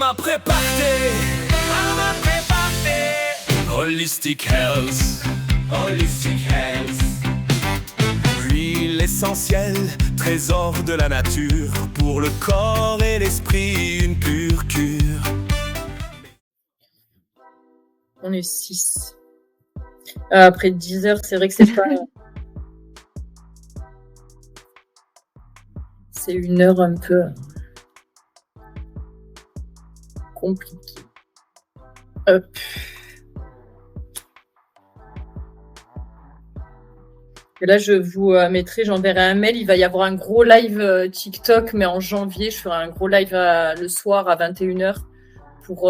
Aroma Préparé. Aroma Préparé. Holistic Health. Holistic Health. Huile essentielle, trésor de la nature. Pour le corps et l'esprit, une pure cure. On est 6. Après 10 heures, c'est vrai que c'est pas... C'est une heure un peu compliquée. Hop. Et là, je vous mettrai, j'enverrai un mail. Il va y avoir un gros live TikTok, mais en janvier, je ferai un gros live le soir à 21h pour tout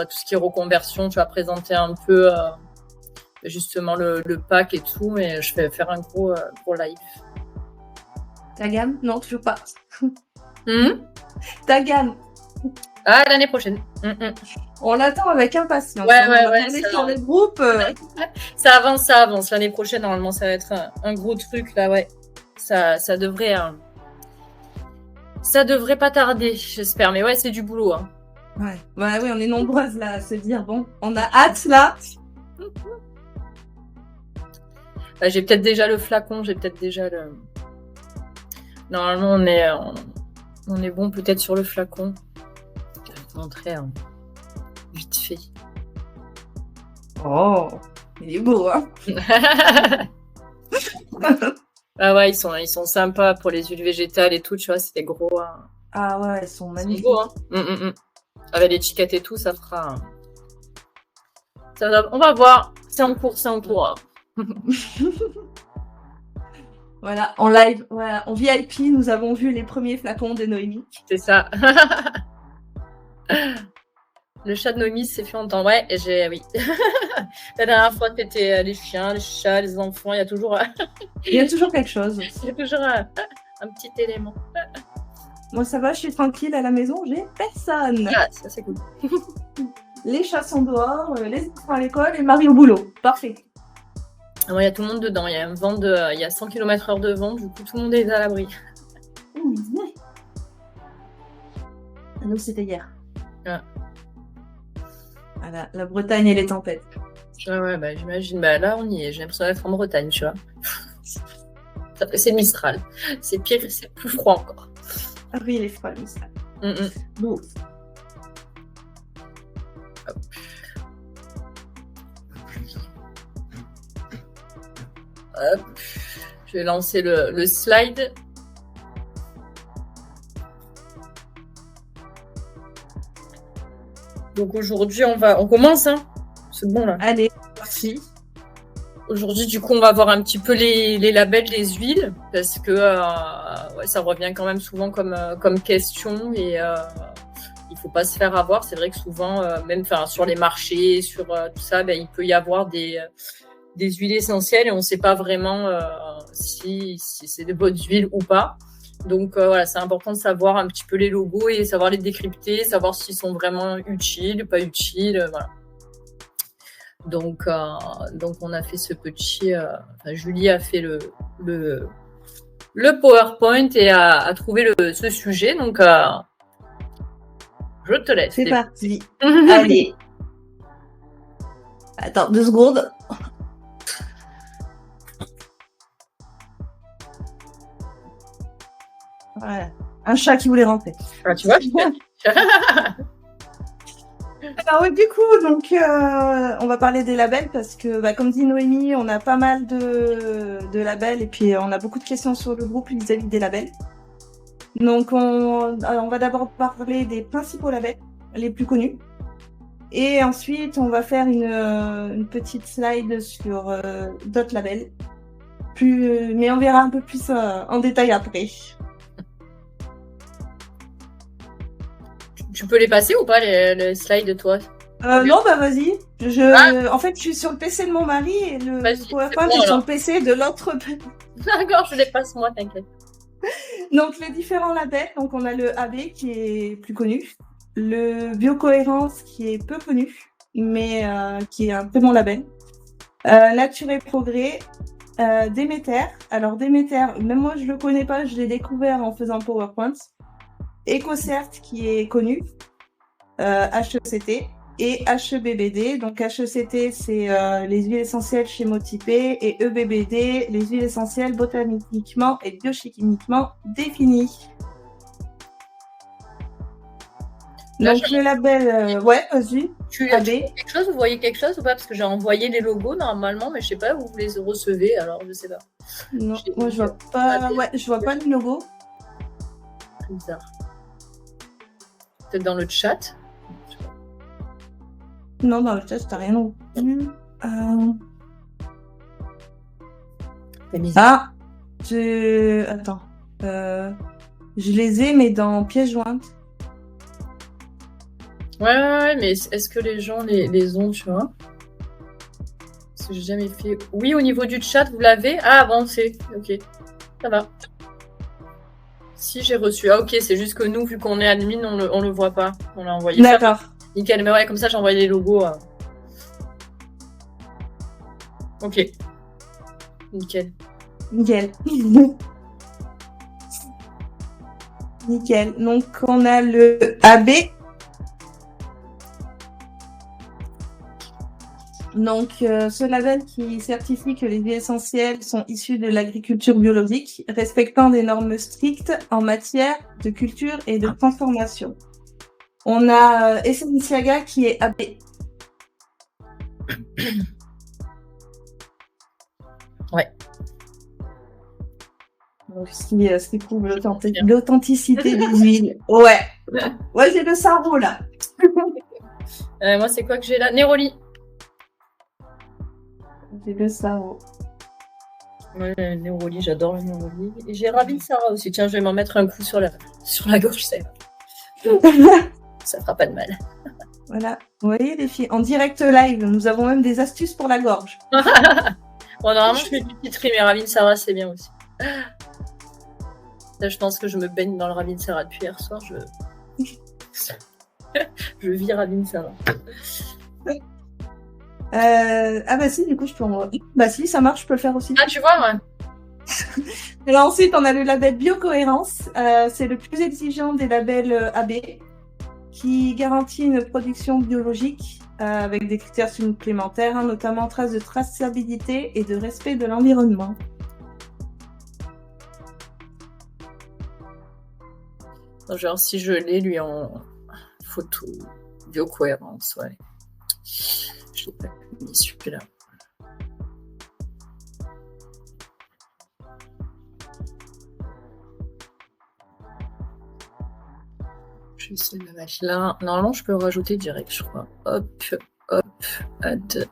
ce qui est reconversion. Tu vas présenter un peu justement le pack et tout, mais je vais faire un gros live. Ta gamme? Non, toujours pas. Ta gamme? Ah, l'année prochaine. On l'attend avec impatience. Ouais, on va parler sur les groupes. Ça avance. L'année prochaine, normalement, ça va être un gros truc, là, ouais. Ça devrait pas tarder, j'espère. Mais ouais, c'est du boulot, hein. Ouais, oui, on est nombreuses, là, à se dire, bon, on a hâte, là. J'ai peut-être déjà le flacon, Normalement, on est bon peut-être sur le flacon. Je vais vous montrer vite fait. Oh, il est beau, hein. Ah ouais, ils sont sympas pour les huiles végétales et tout, tu vois, c'est des gros... Ah ouais, ils sont magnifiques. Beau, hein. Avec l'étiquette et tout, ça fera... On va voir, c'est en cours. Voilà, en live, voilà, en VIP, nous avons vu les premiers flacons de Noémie. C'est ça. Le chat de Noémie s'est fait entendre. Ouais, oui. La dernière fois, c'était les chiens, les chats, les enfants. Il y a toujours quelque chose. Il y a toujours un petit élément. Moi, ça va, je suis tranquille à la maison, j'ai personne. Ah, ça, c'est cool. Les chats sont dehors, les enfants à l'école et Marie au boulot. Parfait. Il y a tout le monde dedans. Il y a 100 km/h de vent, du coup, tout le monde est à l'abri. Nous, c'était hier. Ah. Voilà, la Bretagne et les tempêtes. Ouais, j'imagine. Là, on y est. J'ai l'impression d'être en Bretagne, tu vois. C'est Mistral. C'est pire, c'est plus froid encore. Ah oui, il est froid, le Mistral. Bon. Hop. Hop. Je vais lancer le slide. Donc aujourd'hui, on commence, hein. C'est bon là. Allez, merci. Aujourd'hui, du coup, on va voir un petit peu les labels des huiles parce que ça revient quand même souvent comme question et il faut pas se faire avoir. C'est vrai que souvent, même sur les marchés, sur tout ça, il peut y avoir des huiles essentielles et on ne sait pas vraiment si c'est de bonnes huiles ou pas. Donc voilà, c'est important de savoir un petit peu les logos et savoir les décrypter, savoir s'ils sont vraiment utiles, pas utiles, voilà. Donc on a fait ce petit... Julie a fait le PowerPoint et a trouvé ce sujet. Donc je te laisse. C'est parti. Allez. Attends, 2 secondes. Voilà. Un chat qui voulait rentrer. Ah, tu vois. Alors oui, du coup, donc on va parler des labels parce que, comme dit Noémie, on a pas mal de labels et puis on a beaucoup de questions sur le groupe vis-à-vis des labels. Donc on va d'abord parler des principaux labels, les plus connus. Et ensuite, on va faire une petite slide sur d'autres labels. Mais on verra un peu plus en détail après. Tu peux les passer ou pas, les slides, toi? Non, vas-y. En fait, je suis sur le PC de mon mari et le PowerPoint est sur le PC de l'autre. D'accord, je les passe moi, t'inquiète. Donc, les différents labels. Donc, on a le AB qui est plus connu. Le Biocohérence qui est peu connu, mais qui est un très bon label. Nature et Progrès. Déméter. Alors, Déméter, même moi, je le connais pas. Je l'ai découvert en faisant PowerPoint. EcoCert qui est connu. HECT et HEBBD. Donc HECT, c'est les huiles essentielles chémotypées et EBBD, les huiles essentielles botaniquement et biochimiquement définies. Là, Donc le label, ouais, vas-y. Tu as quelque chose, vous voyez quelque chose ou pas? Parce que j'ai envoyé les logos normalement, mais je sais pas, vous les recevez, alors je sais pas. Non, moi je vois pas. Ouais, je vois pas le logo. C'est bizarre. Peut-être dans le chat. Non, dans le chat, t'as rien non plus. Ah, attends. Je les ai, mais dans pièces jointes. Ouais, mais est-ce que les gens les ont, tu vois? Parce que j'ai jamais fait. Oui, au niveau du chat, vous l'avez? Ah, bon, c'est. Ok. Ça va. Si, j'ai reçu. Ah, ok, c'est juste que nous, vu qu'on est admin, on le voit pas. On l'a envoyé. D'accord. Nickel, mais ouais, comme ça, j'ai envoyé les logos. Ok. Nickel. Nickel. Nickel. Donc, on a le AB. Donc, ce label qui certifie que les huiles essentielles sont issues de l'agriculture biologique, respectant des normes strictes en matière de culture et de transformation. On a Essentiaga qui est AB. Ouais. Donc, ce qui prouve l'authenticité des huiles. Ouais. Ouais, j'ai le cerveau là. Moi, c'est quoi que j'ai là? Néroli. J'ai le cerveau. Ouais, le Néroli, j'adore le Néroli. Et j'ai Ravine Sarah aussi. Tiens, je vais m'en mettre un coup sur la gorge, ça fera pas de mal. Voilà. Vous voyez les filles, en direct live, nous avons même des astuces pour la gorge. Bon, normalement, je fais du titri, mais Ravine Sarah, c'est bien aussi. Là, je pense que je me baigne dans le Ravine Sarah depuis hier soir. Je vis Ravine Sarah. Ah bah si, du coup, je peux en... Bah si, ça marche, je peux le faire aussi. Ah, tu vois, ouais. Alors ensuite, on a le label Biocohérence. C'est le plus exigeant des labels AB, qui garantit une production biologique avec des critères supplémentaires, hein, notamment traces de traçabilité et de respect de l'environnement. Genre, si je l'ai, lui, en photo, biocohérence, ouais. Je l'ai pas mis celui-là. Je vais essayer de le mettre là. Normalement, je peux le rajouter direct, je crois. Hop, add.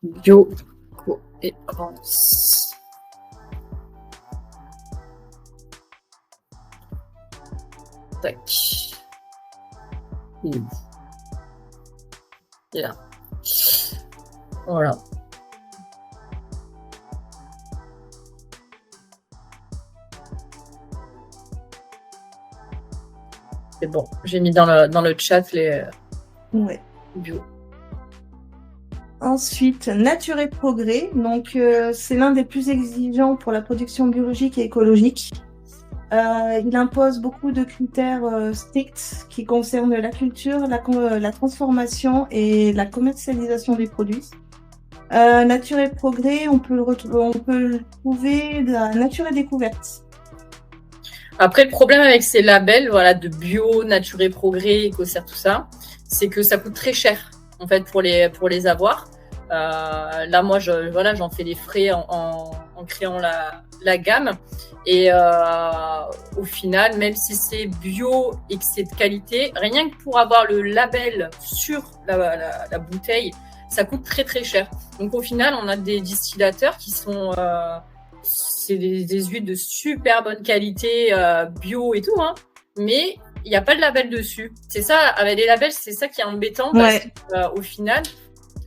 Biocohérence. Tac. Et là. Voilà. C'est bon. J'ai mis dans le chat les bio. Ensuite, Nature et Progrès. Donc, c'est l'un des plus exigeants pour la production biologique et écologique. Il impose beaucoup de critères stricts qui concernent la culture, la transformation et la commercialisation des produits. Nature et Progrès, on peut le trouver de la Nature et Découverte. Après, le problème avec ces labels, voilà, de bio, Nature et Progrès, Écocert, tout ça, c'est que ça coûte très cher, en fait, pour les avoir. Là, moi, j'en fais les frais en créant la gamme. Et au final, même si c'est bio et que c'est de qualité, rien que pour avoir le label sur la bouteille, ça coûte très très cher. Donc au final, on a des distillateurs qui sont... c'est des huiles de super bonne qualité, bio et tout, hein, mais il n'y a pas de label dessus. C'est ça, avec les labels, c'est ça qui est embêtant, parce qu'au final,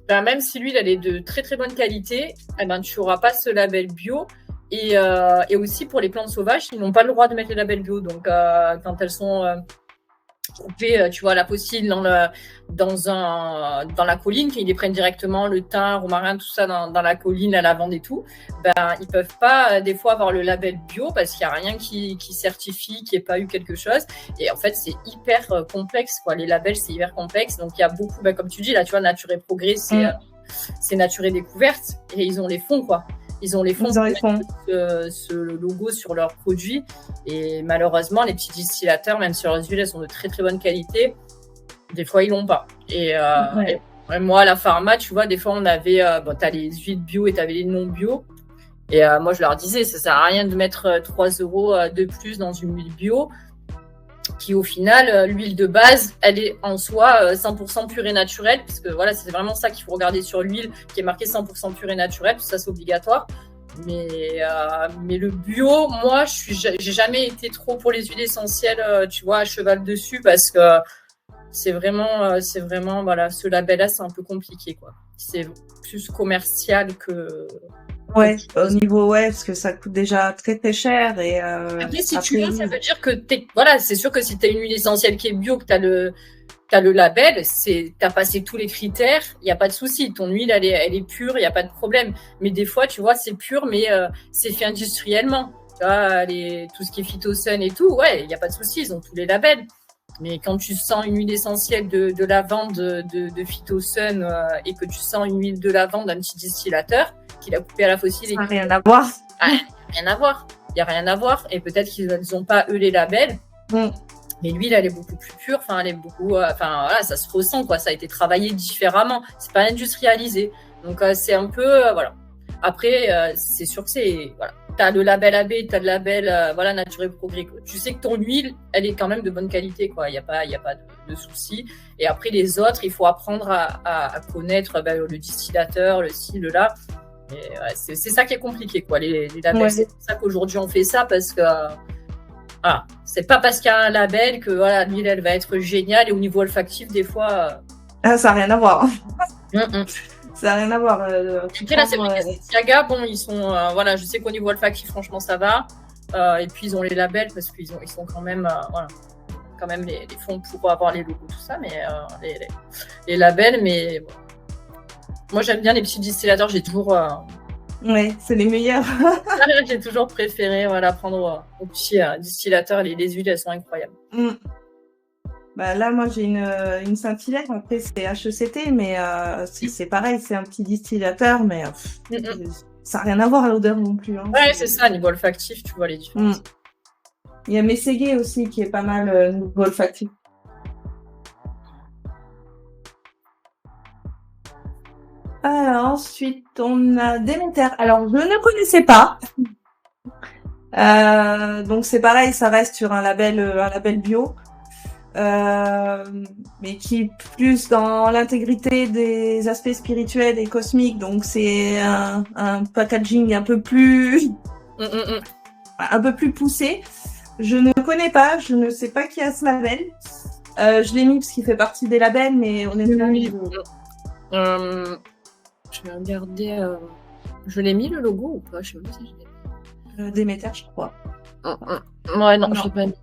même si l'huile elle est de très très bonne qualité, tu n'auras pas ce label bio. Et aussi pour les plantes sauvages, ils n'ont pas le droit de mettre le label bio. Donc quand elles sont couper, tu vois, la faucille dans la colline, qu'ils les prennent directement, le thym, romarin, tout ça dans la colline, à la lavande et tout, ben, ils peuvent pas, des fois, avoir le label bio parce qu'il y a rien qui certifie qu'il n'y ait pas eu quelque chose. Et en fait, c'est hyper complexe, quoi. Les labels, c'est hyper complexe. Donc, il y a beaucoup, ben, comme tu dis, là, tu vois, Nature et Progrès, c'est Nature et Découverte. Et ils ont les fonds, quoi. Ils ont les fonds pour mettre ce logo sur leurs produits. Et malheureusement, les petits distillateurs, même sur les huiles, elles sont de très très bonne qualité. Des fois, ils l'ont pas. Et moi, à la pharma, tu vois, des fois, on avait, t'as les huiles bio et t'avais les non bio. Et moi, je leur disais, ça sert à rien de mettre 3 € de plus dans une huile bio, qui au final, l'huile de base, elle est en soi 100% pure et naturelle, parce que voilà, c'est vraiment ça qu'il faut regarder sur l'huile, qui est marqué 100% pure et naturelle, tout ça c'est obligatoire. Mais le bio, moi, j'ai jamais été trop pour les huiles essentielles, tu vois, à cheval dessus, parce que c'est vraiment, voilà, ce label-là, c'est un peu compliqué, quoi. C'est plus commercial que... Ouais, au niveau, parce que ça coûte déjà très très cher. Et après, si tu veux, ça veut dire que voilà, c'est sûr que si tu as une huile essentielle qui est bio, que tu as le label, t'as passé tous les critères, il n'y a pas de souci. Ton huile, elle est pure, il n'y a pas de problème. Mais des fois, tu vois, c'est pur, mais c'est fait industriellement. Tu vois, tout ce qui est phytocène et tout, ouais, il n'y a pas de souci, ils ont tous les labels. Mais quand tu sens une huile essentielle de lavande de phytocène et que tu sens une huile de lavande d'un petit distillateur qu'il a coupé à la faucille... Ça n'a rien à voir. Rien à voir. Il n'y a rien à voir. Et peut-être qu'ils n'ont pas, eux, les labels. Mais l'huile, elle est beaucoup plus pure. Enfin, elle est beaucoup... voilà, ça se ressent, quoi. Ça a été travaillé différemment. C'est pas industrialisé. Donc, c'est un peu... voilà. Après, c'est sûr que c'est... Voilà. Tu as le label AB, tu as le label voilà, Nature et Progrès. Tu sais que ton huile, elle est quand même de bonne qualité, quoi. Il n'y a pas de souci. Et après, les autres, il faut apprendre à connaître le distillateur, le ci, le là. Et, c'est ça qui est compliqué, quoi. Les labels, c'est pour ça qu'aujourd'hui, on fait ça, parce que voilà, c'est pas parce qu'il y a un label que voilà, l'huile, elle va être géniale. Et au niveau olfactif, des fois... ça n'a rien à voir. Ça n'a rien à voir. Après, là, c'est vrai que Siaga, bon, ils sont... voilà, je sais qu'au niveau olfactif, franchement, ça va. Et puis, ils ont les labels parce qu'ils sont quand même... voilà, quand même les fonds pour avoir les logos, tout ça. Mais les labels, mais... Bon. Moi, j'aime bien les petits distillateurs. J'ai toujours... Ouais, c'est les meilleurs. J'ai toujours préféré prendre aux petits distillateurs. Les huiles, elles sont incroyables. Bah là, moi, j'ai une Saint-Hilaire. Après, c'est HECT, mais c'est pareil, c'est un petit distillateur, mais ça n'a rien à voir à l'odeur non plus. Hein. Ouais, c'est ça, niveau olfactif, tu vois les différences. Il y a Mességué aussi qui est pas mal niveau olfactif. Alors, ensuite, on a Déméter. Alors, je ne connaissais pas. Donc, c'est pareil, ça reste sur un label bio. Mais qui est plus dans l'intégrité des aspects spirituels et cosmiques. Donc, c'est un packaging un peu plus poussé. Je ne connais pas, je ne sais pas qui a ce label. Je l'ai mis parce qu'il fait partie des labels, mais honnêtement... Je vais regarder. Je l'ai mis le logo ou pas? Je sais pas si je l'ai mis. Déméter, je crois. Ouais, non, je l'ai pas mis.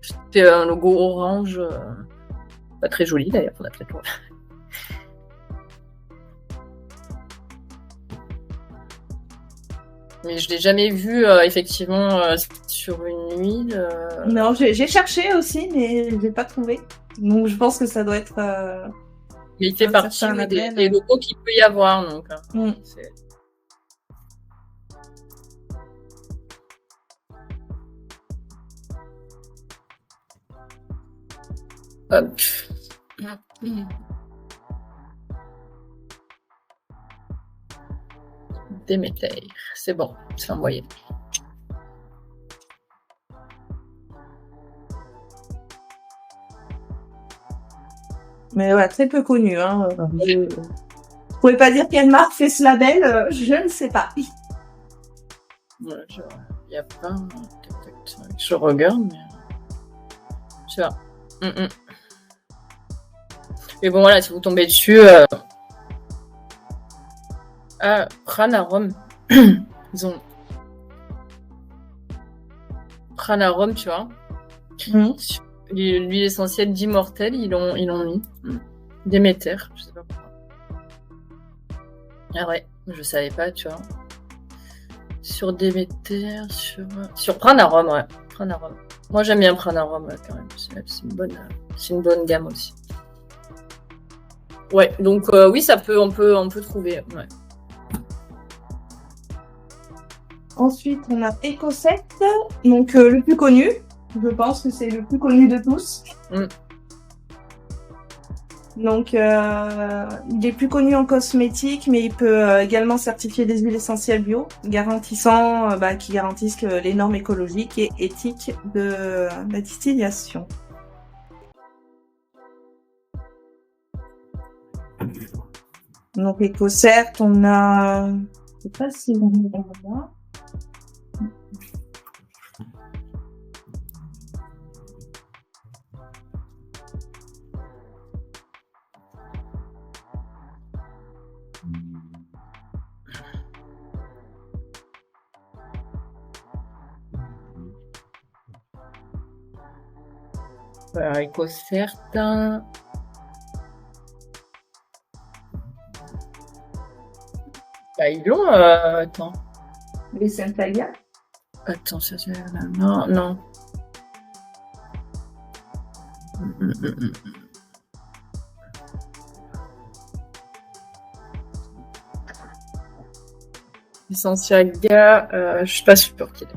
C'était un logo orange. Pas très joli d'ailleurs, on a peut-être le... Mais je l'ai jamais vu effectivement sur une huile. Non, j'ai cherché aussi, mais je l'ai pas trouvé. Donc je pense que ça doit être. Mais il fait partie des logos qu'il peut y avoir, donc. Hop. Déméter, c'est bon, c'est envoyé. Mais ouais, très peu connu. Hein. Je pouvais pas dire quelle marque fait ce label, je ne sais pas. Ouais, il y a plein. Je regarde, mais. Je sais pas. Mais bon, voilà, si vous tombez dessus. Pranarum. Ils ont. Pranarum, tu vois. l'huile essentielle d'Immortel, ils l'ont mis. Déméter, je sais pas pourquoi. Ah ouais, je savais pas, tu vois. Sur Déméter, sur Pranarum, ouais. Pranarum. Moi, j'aime bien Pranarum, ouais, quand même. C'est une bonne gamme aussi. Ouais, donc oui, on peut trouver. Ouais. Ensuite, on a Ecocet, donc le plus connu. Je pense que c'est le plus connu de tous. Donc, il est plus connu en cosmétique, mais il peut également certifier des huiles essentielles bio, qui garantissent les normes écologiques et éthiques de la distillation. Donc, Ecocert, on a... Je sais pas si on est là. Ecocert. Ils l'ont. Attends. Les Saint-Alia. Attends, ça c'est. Non. Essentialia, je suis pas sûre qu'il est.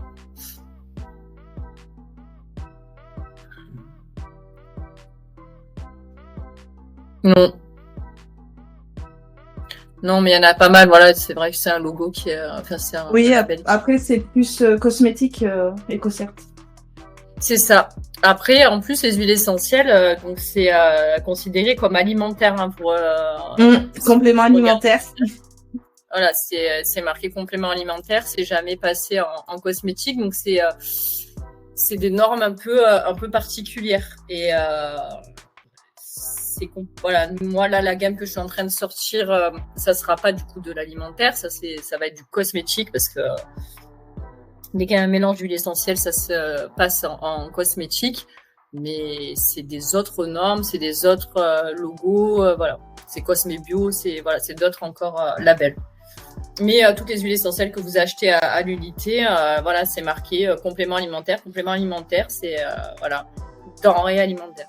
Non. Non, mais il y en a pas mal. Voilà, c'est vrai que c'est un logo qui est. Enfin, c'est un. Oui, après c'est plus cosmétique, Ecocert. C'est ça. Après, en plus, les huiles essentielles, donc c'est considéré comme alimentaire pour. Complément alimentaire. Voilà, c'est marqué complément alimentaire. C'est jamais passé en cosmétique, donc c'est des normes un peu particulières et. Voilà, moi là la gamme que je suis en train de sortir, ça sera pas du coup de l'alimentaire, ça va être du cosmétique parce que dès qu'il y a un mélange d'huile essentielle, ça se passe en cosmétique, mais c'est des autres normes, c'est des autres logos, voilà, c'est Cosme Bio, c'est d'autres encore labels. Mais toutes les huiles essentielles que vous achetez à l'unité, voilà, c'est marqué complément alimentaire. Complément alimentaire, c'est voilà, denrée alimentaire.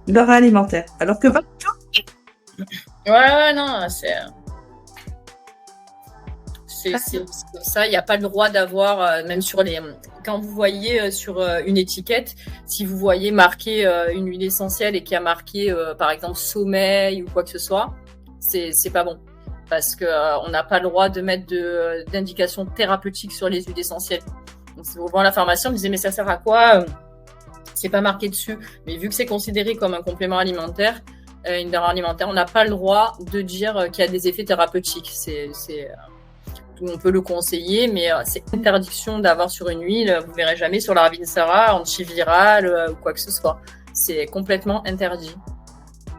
Denrée alimentaire. Alors que pas Ouais, non, c'est ça. Il n'y a pas le droit d'avoir, même sur les. Quand vous voyez sur une étiquette, si vous voyez marqué une huile essentielle et qu'il y a marqué, par exemple, sommeil ou quoi que ce soit, c'est pas bon. Parce qu'on n'a pas le droit de mettre d'indications thérapeutiques sur les huiles essentielles. Donc, si vous voyez à la pharmacie, on me disait, mais ça sert à quoi c'est pas marqué dessus, mais vu que c'est considéré comme un complément alimentaire, une denrée alimentaire, on n'a pas le droit de dire qu'il y a des effets thérapeutiques. On peut le conseiller, mais c'est interdiction d'avoir sur une huile. Vous verrez jamais sur la Ravinsara antivirale ou quoi que ce soit. C'est complètement interdit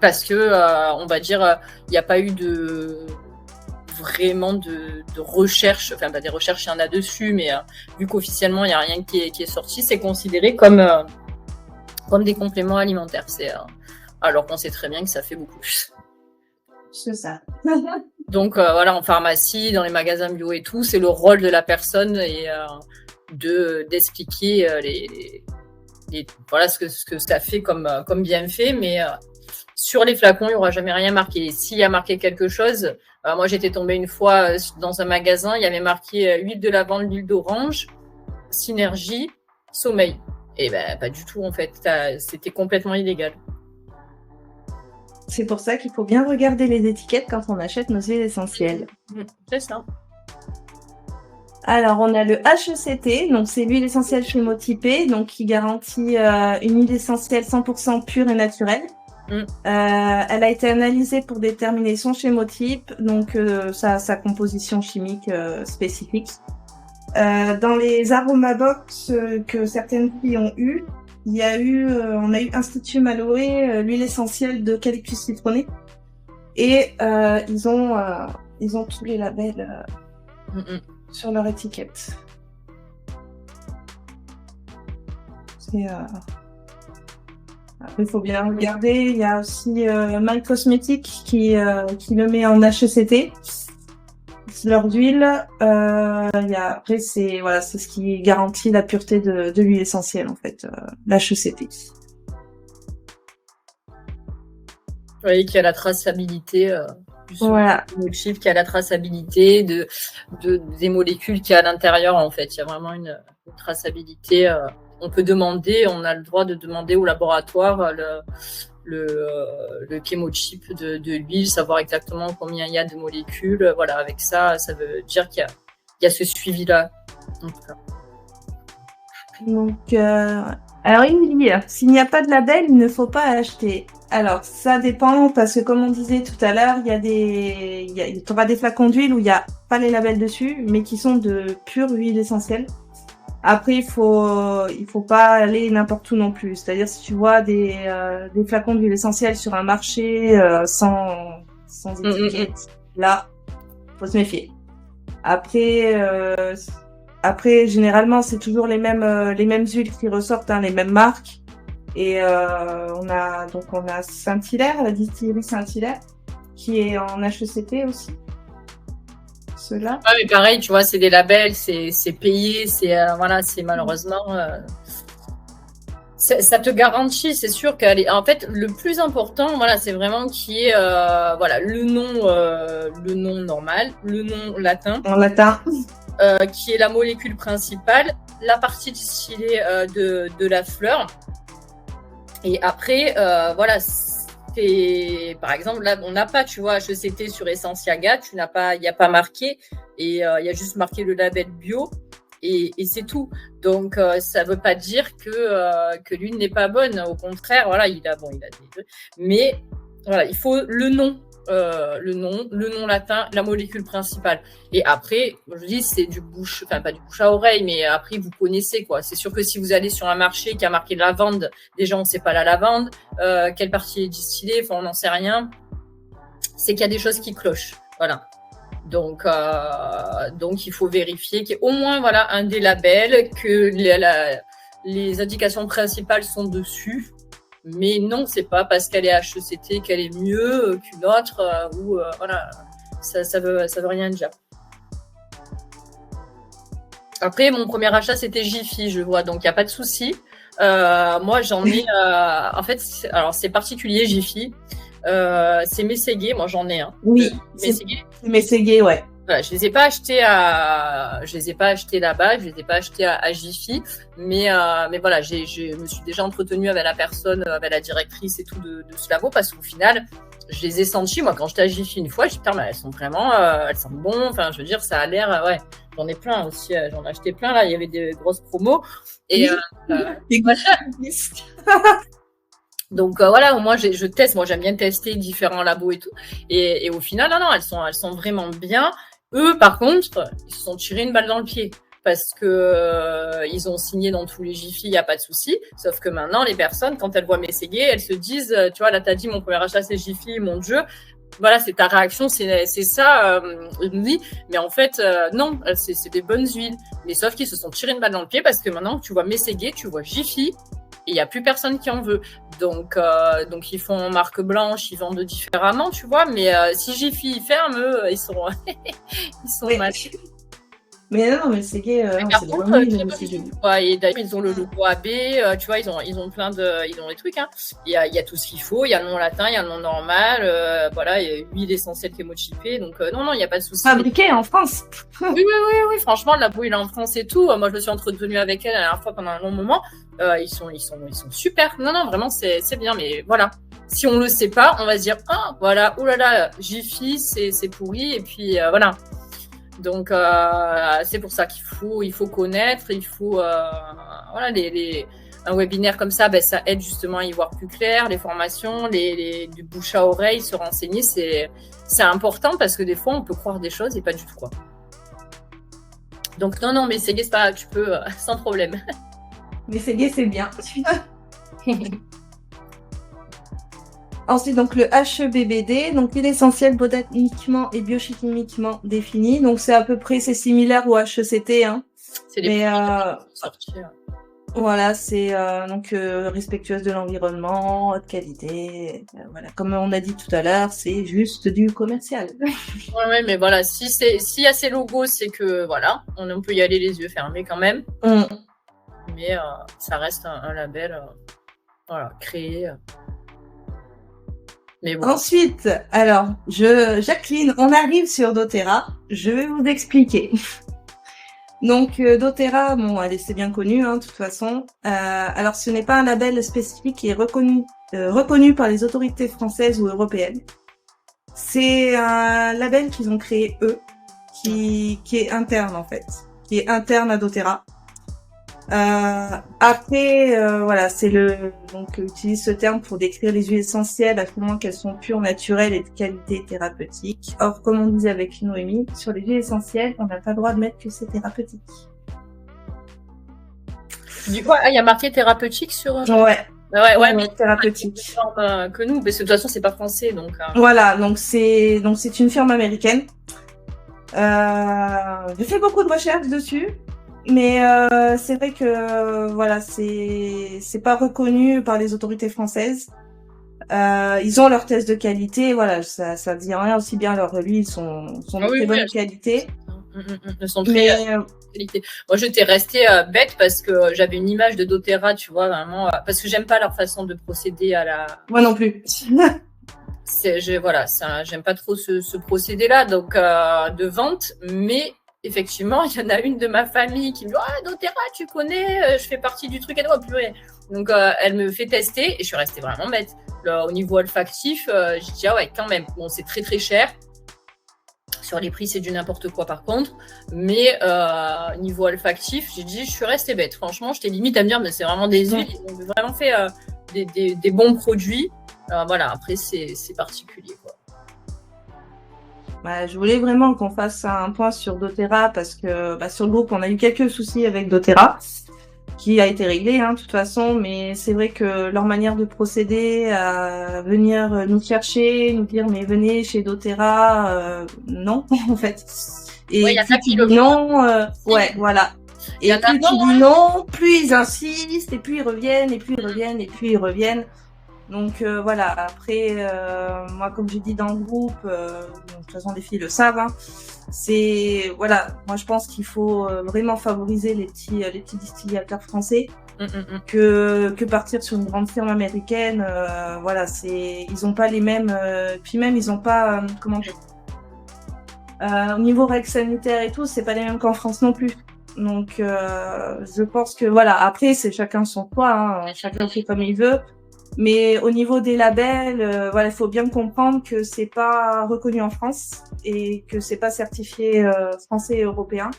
parce que on va dire il n'y a pas eu vraiment de recherche. Enfin, des recherches, il y en a dessus, mais vu qu'officiellement il n'y a rien qui est sorti, c'est considéré comme des compléments alimentaires. Alors qu'on sait très bien que ça fait beaucoup plus. C'est ça. Donc voilà, en pharmacie, dans les magasins bio et tout, c'est le rôle de la personne et d'expliquer voilà ce que ça fait comme bienfait, mais sur les flacons, il n'y aura jamais rien marqué. Et s'il y a marqué quelque chose, moi j'étais tombée une fois dans un magasin, il y avait marqué huile de lavande, l'huile d'orange, synergie, sommeil. Et pas du tout en fait, c'était complètement illégal. C'est pour ça qu'il faut bien regarder les étiquettes quand on achète nos huiles essentielles. C'est ça. Alors, on a le HECT, donc c'est l'huile essentielle chémotypée, donc qui garantit une huile essentielle 100% pure et naturelle. Elle a été analysée pour déterminer son chémotype, donc sa composition chimique spécifique. Dans les aromabox que certaines filles ont eu, on a eu Institut Maloé, l'huile essentielle d'eucalyptus citronné, et ils ont tous les labels sur leur étiquette. Après, il faut bien regarder. Il y a aussi My Cosmetics qui le met en HECT. C'est leur d'huile. Après, c'est ce qui garantit la pureté de l'huile essentielle, en fait, l'HECT. Oui, qui a la traçabilité. Voilà. Chip qui a la traçabilité des molécules qu'il y a à l'intérieur, en fait. Il y a vraiment une traçabilité. On peut demander, on a le droit de demander au laboratoire le chémochip de l'huile, savoir exactement combien il y a de molécules. Voilà, avec ça, ça veut dire qu'il y a ce suivi-là. En tout cas. Donc, alors il dit, s'il n'y a pas de label, il ne faut pas acheter. Alors, ça dépend parce que comme on disait tout à l'heure, tu auras des flacons d'huile où il n'y a pas les labels dessus, mais qui sont de pure huile essentielle. Après, il faut pas aller n'importe où non plus. C'est-à-dire, si tu vois des flacons d'huile essentielle sur un marché sans étiquette, là, faut se méfier. Après, généralement, c'est toujours les mêmes huiles qui ressortent, les mêmes marques. Et on a Saint-Hilaire, la distillerie Saint-Hilaire, qui est en HECT aussi. Ceux-là. Ah, mais pareil, tu vois, c'est des labels, c'est payé, c'est malheureusement. Ça te garantit, c'est sûr en fait, le plus important, c'est vraiment qu'il y ait le nom normal, le nom latin. En latin. Qui est la molécule principale, la partie distillée de la fleur. Et après, par exemple, là, on n'a pas, tu vois, HECT sur Essentia-Gat, il n'y a pas marqué, et il y a juste marqué le label bio, et c'est tout. Donc, ça ne veut pas dire que l'huile n'est pas bonne. Au contraire, il a des deux. Mais, il faut le nom latin, la molécule principale. Et après, je dis, c'est pas du bouche à oreille, mais après, vous connaissez, quoi. C'est sûr que si vous allez sur un marché qui a marqué lavande, déjà, on ne sait pas la lavande, quelle partie est distillée, on n'en sait rien. C'est qu'il y a des choses qui clochent. Voilà. Donc, il faut vérifier qu'il y ait au moins, un des labels, que les indications principales sont dessus. Mais non, c'est pas parce qu'elle est HECT qu'elle est mieux qu'une autre, ça veut rien dire. Après, mon premier achat, c'était Jiffy, je vois, donc il n'y a pas de souci. Moi, j'en ai... en fait, c'est particulier, Jiffy. C'est Mességué, moi j'en ai un. Oui, Mességué, ouais. Voilà, je les ai pas achetés là-bas, je les ai pas achetés à Jiffy, mais voilà, je me suis déjà entretenue avec la personne, avec la directrice et tout de Slavo, parce qu'au final, je les ai sentis, moi, quand j'étais à Jiffy une fois, je me mais elles sont vraiment, elles sentent bon, enfin, je veux dire, ça a l'air, ouais, j'en ai plein aussi, j'en ai acheté plein, là, il y avait des grosses promos, et donc au moins je teste, moi j'aime bien tester différents labos et tout, et au final, non, elles sont vraiment bien. Eux, par contre, ils se sont tirés une balle dans le pied parce que ils ont signé dans tous les Jiffy, il n'y a pas de souci. Sauf que maintenant, les personnes, quand elles voient Mességué, elles se disent, tu vois, là, t'as dit, mon premier achat, c'est Jiffy, mon Dieu. Voilà, c'est ta réaction, c'est ça. Je me dis, mais en fait, non, c'est des bonnes huiles. Mais sauf qu'ils se sont tirés une balle dans le pied parce que maintenant, tu vois Mességué, tu vois Jiffy, et il n'y a plus personne qui en veut. Donc ils font marque blanche, ils vendent différemment, tu vois. Mais si Jiffy ferme, eux, ils sont mal. Mais non, mais c'est gay. Par contre, et d'ailleurs, ils ont le logo AB, tu vois, ils ont plein ils ont des trucs. Hein. Il y a tout ce qu'il faut. Il y a le nom latin, il y a le nom normal. Il y a huile essentielle chémochippée. Donc non, il n'y a pas de souci. Fabriqué en France. Oui. Franchement, la bouille est en France et tout. Moi, je me suis entretenue avec elle la dernière fois pendant un long moment. Ils sont super. Non, vraiment, c'est bien. Mais voilà. Si on le sait pas, on va se dire, voilà, oulala, Jiffy, c'est pourri. Et puis voilà. Donc c'est pour ça qu'il faut connaître, il faut un webinaire comme ça, ça aide justement à y voir plus clair, les formations, du bouche à oreille, se renseigner, c'est important parce que des fois on peut croire des choses et pas du tout quoi. Donc non, mais c'est pas, tu peux sans problème. Mais c'est bien. Ensuite, donc le HEBBD, donc l'huile essentielle botaniquement et biochimiquement définie. Donc c'est à peu près, c'est similaire au HECT, hein. C'est les sortir. Voilà, c'est donc respectueuse de l'environnement, haute qualité. Voilà, comme on a dit tout à l'heure, c'est juste du commercial. Ouais, mais voilà, s'il y a ces logos, c'est que voilà, on peut y aller les yeux fermés quand même. Mais ça reste un label voilà, créé. Mais bon. Ensuite, alors, Jacqueline, on arrive sur doTERRA. Je vais vous expliquer. Donc, doTERRA, bon, c'est bien connu, de toute façon. Alors, ce n'est pas un label spécifique qui est reconnu par les autorités françaises ou européennes. C'est un label qu'ils ont créé eux, qui est interne en fait, qui est interne à doTERRA. Après, voilà, donc utilise ce terme pour décrire les huiles essentielles à moment qu'elles sont pures, naturelles et de qualité thérapeutique. Or, comme on disait avec Noémie, sur les huiles essentielles, on n'a pas le droit de mettre que c'est thérapeutique. Du coup, il y a marqué thérapeutique sur. Ouais. Ouais, mais thérapeutique. Que nous, parce que de toute façon, c'est pas français, donc. Voilà, donc c'est une firme américaine. J'ai fait beaucoup de recherches dessus. Mais c'est vrai que voilà, c'est pas reconnu par les autorités françaises. Ils ont leurs tests de qualité, voilà, ça dit rien, aussi bien leurs huiles sont de très bonne qualité. Ils sont très qualité. Moi, j'étais restée bête parce que j'avais une image de doTERRA, tu vois, vraiment, parce que j'aime pas leur façon de procéder à la. Moi non plus. J'aime pas trop ce procédé-là, donc de vente, mais effectivement, il y en a une de ma famille qui me dit « Ah, doTERRA, tu connais, je fais partie du truc et toi, purée !» Donc, elle me fait tester et je suis restée vraiment bête. Là, au niveau olfactif, j'ai dit « Ah ouais, quand même, bon, c'est très très cher. » Sur les prix, c'est du n'importe quoi par contre. Mais niveau olfactif, j'ai dit « Je suis restée bête. » Franchement, j'étais limite à me dire « Mais c'est vraiment des huiles. » Ils ont vraiment fait des bons produits. Voilà, après, c'est particulier, quoi. Je voulais vraiment qu'on fasse un point sur doTERRA parce que sur le groupe, on a eu quelques soucis avec doTERRA qui a été réglé de toute façon, mais c'est vrai que leur manière de procéder à venir nous chercher, nous dire mais venez chez doTERRA, non en fait. Et plus tu dis non, voilà. Et plus tu dis non, plus ils insistent, et puis ils reviennent, et puis ils reviennent, et puis ils reviennent. Donc voilà, après, moi comme j'ai dit dans le groupe, de toute façon les filles le savent, voilà, moi je pense qu'il faut vraiment favoriser les petits distillateurs français que partir sur une grande firme américaine. Voilà, ils ont pas les mêmes, puis même ils ont pas, comment dire, au niveau règles sanitaires et tout, c'est pas les mêmes qu'en France non plus. Donc je pense que voilà, après c'est chacun son choix, chacun fait comme il veut. Mais au niveau des labels, voilà, il faut bien comprendre que c'est pas reconnu en France et que c'est pas certifié français et européen.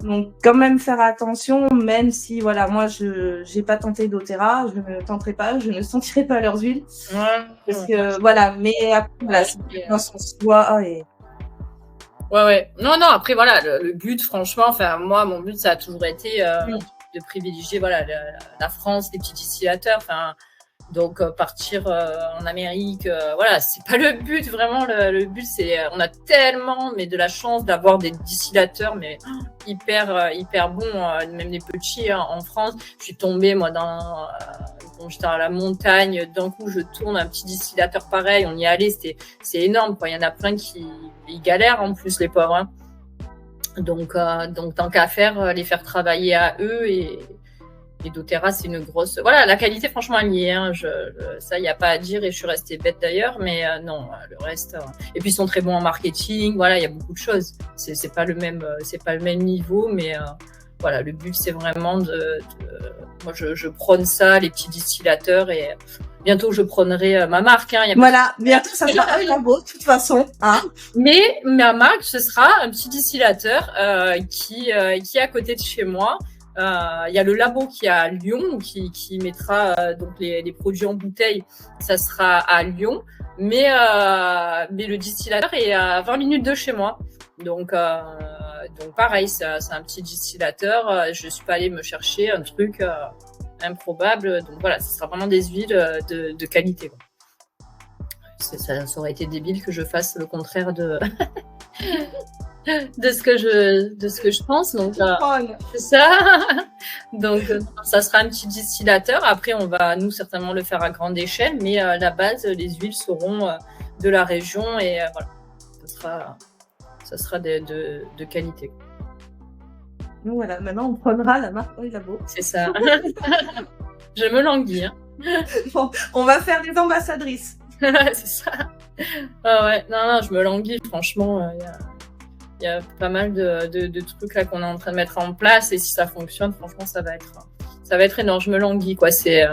Donc quand même faire attention, même si voilà, moi j'ai pas tenté doTERRA, je ne tenterai pas, je ne sentirai pas leurs huiles. Parce que voilà, mais après voilà, c'est dans son choix et Ouais. Non, après voilà, le but, franchement, enfin moi, mon but, ça a toujours été de privilégier voilà la France, les petits distillateurs, enfin. Donc partir en Amérique, voilà, c'est pas le but vraiment. Le but, c'est on a tellement de la chance d'avoir des distillateurs mais hyper bons, même les petits en France. Je suis tombée moi quand j'étais à la montagne, d'un coup je tourne un petit distillateur pareil, on y allait, c'est énorme quoi. Il y en a plein qui ils galèrent en plus les pauvres. Donc tant qu'à faire, les faire travailler à eux et doTERRA, c'est une grosse. Voilà, la qualité, franchement, elle y est. Ça, il n'y a pas à dire et je suis restée bête d'ailleurs, mais non, le reste. Et puis, ils sont très bons en marketing. Voilà, il y a beaucoup de choses. C'est pas le même niveau, mais voilà, le but, c'est vraiment moi, je prône ça, les petits distillateurs et. Bientôt, je prônerai ma marque. Voilà, bientôt, ça sera un labo, de toute façon. Mais ma marque, ce sera un petit distillateur qui est à côté de chez moi. Il y a le labo qui est à Lyon qui mettra donc les produits en bouteille, ça sera à Lyon, mais le distillateur est à 20 minutes de chez moi. Donc pareil, c'est un petit distillateur. Je suis pas allée me chercher un truc improbable. Donc voilà, ce sera vraiment des huiles de qualité, quoi. Ça aurait été débile que je fasse le contraire de de ce que je pense. Donc, Contrôle. c'est ça. Donc, ça sera un petit distillateur. Après, on va, nous, certainement le faire à grande échelle. Mais à la base, les huiles seront de la région. Et voilà, ça sera de qualité. Donc voilà, maintenant on prendra la marque Oil Labo. C'est ça. Je me languis. Hein. Bon, on va faire des ambassadrices. C'est ça. Ah ouais, non, je me languis. Franchement, il y a pas mal de trucs là qu'on est en train de mettre en place. Et si ça fonctionne, franchement, ça va être énorme. Je me languis, quoi. C'est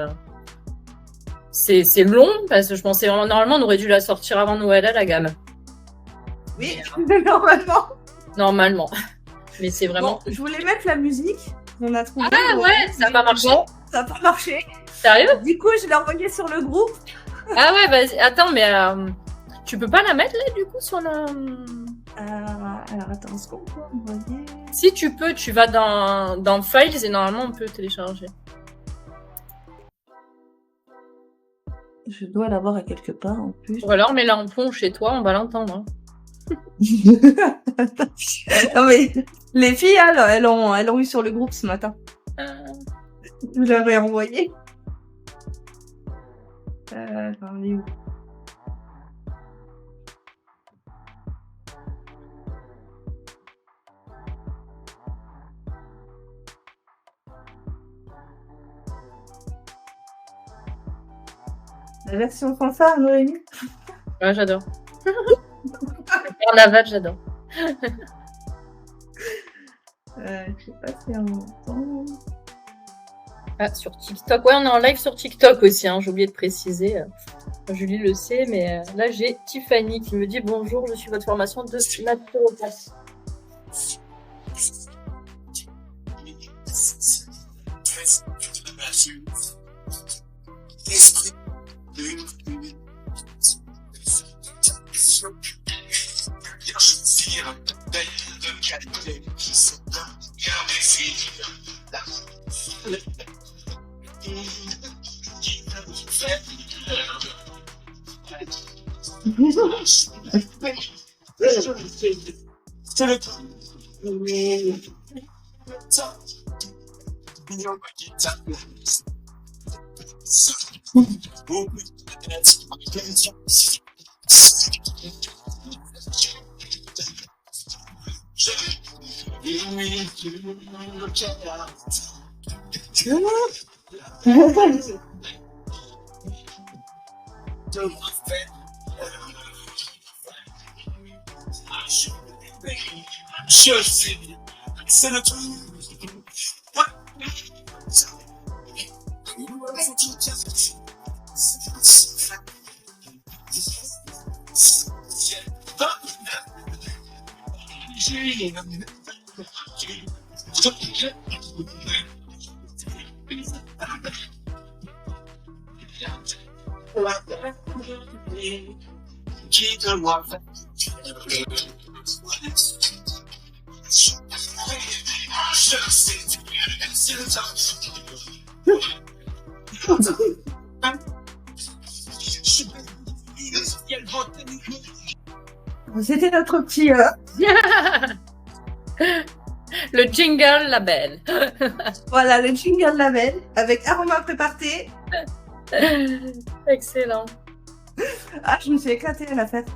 long parce que je pensais vraiment, normalement, on aurait dû la sortir avant Noël à la gamme. Oui, Normalement. Mais c'est vraiment. Bon, je voulais mettre la musique. On a trouvé. Ah ouais, ça n'a pas marché. Bon, ça n'a pas marché. Sérieux? Du coup, je l'ai envoyé sur le groupe. Ah ouais, vas-y. Attends, mais tu peux pas la mettre là, du coup, sur le. Alors attends, est-ce qu'on peut envoyer? Si tu peux, tu vas dans Files et normalement on peut télécharger. Je dois l'avoir à quelque part en plus. Ou alors mets-la en fond chez toi, on va l'entendre. Hein. Non mais les filles, elles ont eu sur le groupe ce matin. Je l'avais envoyé. J'en ai où? La version fanfare, Noémie? Ouais, j'adore. Carnaval, j'adore. Je sais pas si on entend. Ah, sur TikTok. Ouais, on est en live sur TikTok aussi, hein. J'ai oublié de préciser. Julie le sait, mais là, j'ai Tiffany qui me dit bonjour, je suis votre formation de naturopathe. C'est le truc. C'était notre petit... Le jingle label. Voilà, le jingle label avec Aroma Préparté. Excellent. Ah, je me suis éclatée à la fête.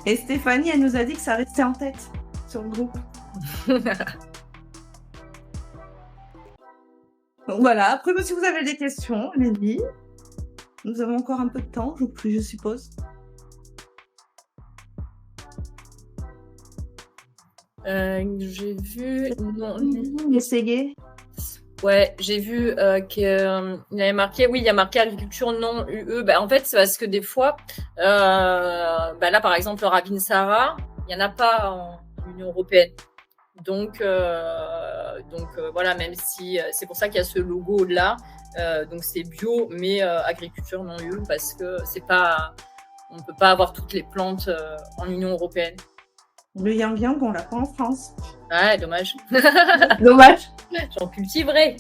Et Stéphanie, elle nous a dit que ça restait en tête sur le groupe. Donc voilà, après, si vous avez des questions, allez-y. Nous avons encore un peu de temps, je suppose. J'ai vu... Non, Essayez. ouais, j'ai vu qu'il avait marqué... Oui, il y a marqué agriculture non UE. Bah, en fait, c'est parce que des fois, bah, là, par exemple, le Ravinsara, il n'y en a pas en Union européenne. Donc voilà, même si c'est pour ça qu'il y a ce logo là, donc c'est bio mais agriculture non UE parce que c'est pas, on peut pas avoir toutes les plantes en Union européenne. Le yang yang, on l'a pas en France. Ouais, dommage. Dommage. J'en cultiverai.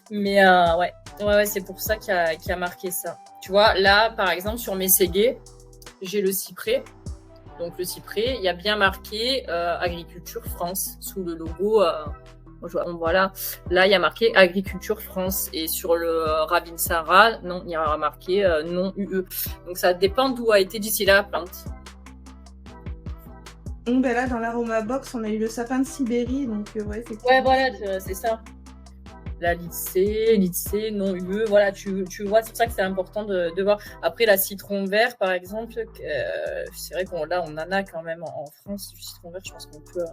Mais ouais. Ouais, c'est pour ça qu'il y a marqué ça. Tu vois, là, par exemple, sur mes ségués, j'ai le cyprès. Donc, le cyprès, il y a bien marqué Agriculture France sous le logo. Voilà. Là, il y a marqué Agriculture France. Et sur le Ravinsara, non, il y a marqué non UE. Donc, ça dépend d'où a été d'ici la plante. Ben là, dans l'Aroma Box, on a eu le sapin de Sibérie. Donc, ouais, effectivement. Ouais, voilà, c'est ça. La Litse, non UE, voilà, tu vois, c'est pour ça que c'est important de voir. Après, la citron vert, par exemple, c'est vrai qu'on là, on en a quand même en France, du citron vert, je pense qu'on peut...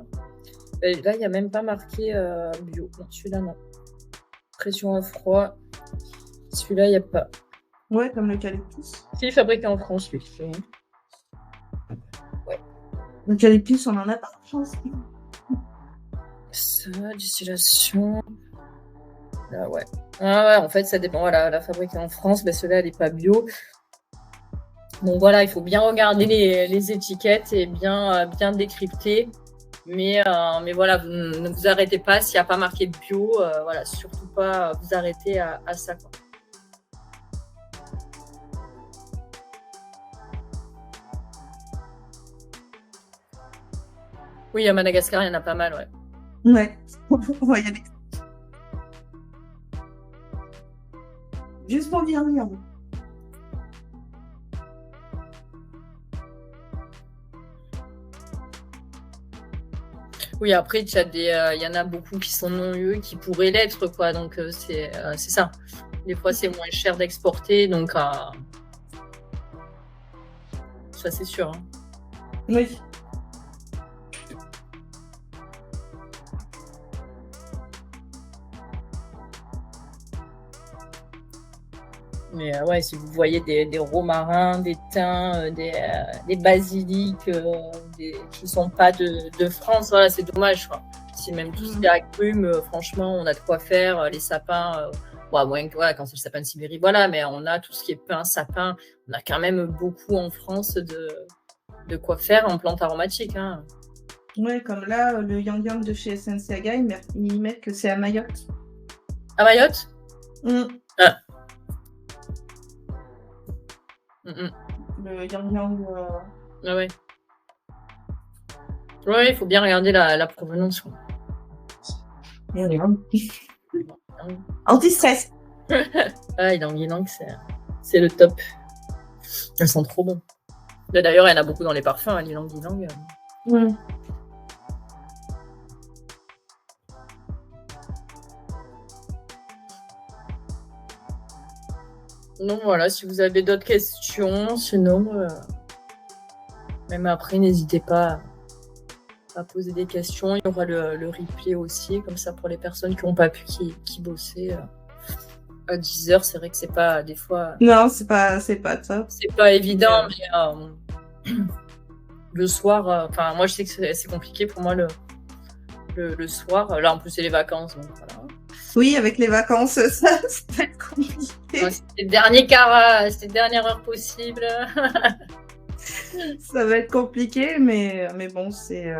là, il n'y a même pas marqué bio. Non, celui-là, non. Pression à froid. Celui-là, il n'y a pas. Ouais, comme l'eucalyptus. C'est fabriqué en France, lui. Ouais. L'eucalyptus, on en a pas, je pense. Ça, distillation... Là, ouais. Ah ouais, en fait, ça dépend. Voilà, la fabriquée en France, ben, celle-là, elle n'est pas bio. Donc voilà, il faut bien regarder les étiquettes et bien décrypter. Mais voilà, vous ne vous arrêtez pas s'il n'y a pas marqué bio. Voilà, surtout pas vous arrêter à ça, quoi. Oui, à Madagascar, il y en a pas mal, ouais. Ouais, on va y aller. Juste pour bien lire. Oui, après, il y en a beaucoup qui sont non UE, qui pourraient l'être, quoi. Donc, c'est ça. Des fois, c'est moins cher d'exporter, donc ça, c'est sûr. Hein. Oui. Mais ouais, si vous voyez des romarins, des thym, des basiliques qui ne sont pas de France, voilà, c'est dommage, quoi. Si même tout ce qui est agrumes, franchement, on a de quoi faire. Les sapins, moins que quand c'est le sapin de Sibérie, voilà, mais on a tout ce qui est pin, sapin. On a quand même beaucoup en France de quoi faire en plantes aromatiques. Hein. Ouais, comme là, le Yang Yang de chez SNCAGA, ils mettent que c'est à Mayotte. À Mayotte Ah. Le Yang Yang. Ah ouais. Ouais, il faut bien regarder la provenance. Anti-stress. Ah, Ylang Ylang, c'est le top. Elles sont trop bonnes. D'ailleurs, il y en a beaucoup dans les parfums, hein, Ylang Ylang. Donc voilà, si vous avez d'autres questions, sinon, même après, n'hésitez pas à poser des questions. Il y aura le replay aussi, comme ça pour les personnes qui n'ont pas pu, qui bossaient à 10h. C'est vrai que c'est pas, des fois... Non, c'est pas top. C'est pas évident, mais le soir, enfin, moi je sais que c'est compliqué pour moi le soir. Là, en plus, c'est les vacances, donc voilà. Oui, avec les vacances, ça va être compliqué. Ouais, c'était le dernier quart, c'était la dernière heure possible. Ça va être compliqué, mais bon, c'est...